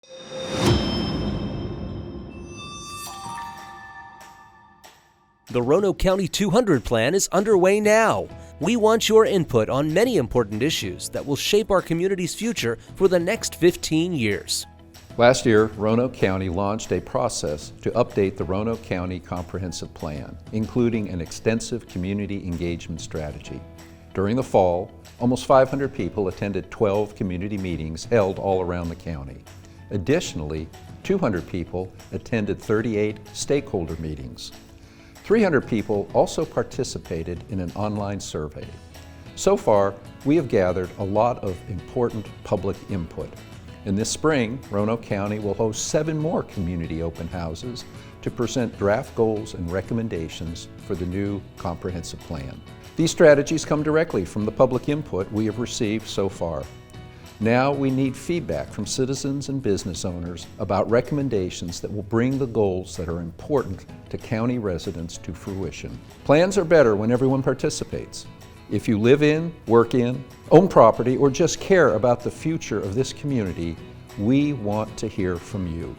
The Roanoke County 200 plan is underway now. We want your input on many important issues that will shape our community's future for the next 15 years. Last year, Roanoke County launched a process to update the Roanoke County Comprehensive Plan, including an extensive community engagement strategy. During the fall, almost 500 people attended 12 community meetings held all around the county. Additionally, 200 people attended 38 stakeholder meetings. 300 people also participated in an online survey. So far, we have gathered a lot of important public input. In this spring, Roanoke County will host 7 more community open houses to present draft goals and recommendations for the new comprehensive plan. These strategies come directly from the public input we have received so far. Now we need feedback from citizens and business owners about recommendations that will bring the goals that are important to county residents to fruition. Plans are better when everyone participates. If you live in, work in, own property, or just care about the future of this community, we want to hear from you.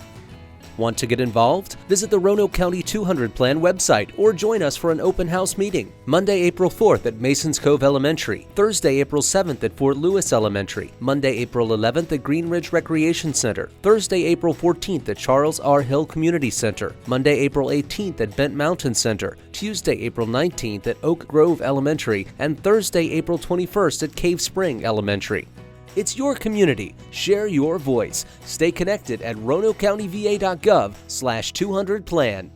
Want to get involved? Visit the Roanoke County 200 Plan website or join us for an open house meeting. Monday, April 4th at Masons Cove Elementary, Thursday, April 7th at Fort Lewis Elementary, Monday, April 11th at Green Ridge Recreation Center, Thursday, April 14th at Charles R. Hill Community Center, Monday, April 18th at Bent Mountain Center, Tuesday, April 19th at Oak Grove Elementary, and Thursday, April 21st at Cave Spring Elementary. It's your community. Share your voice. Stay connected at roanokecountyva.gov/200plan.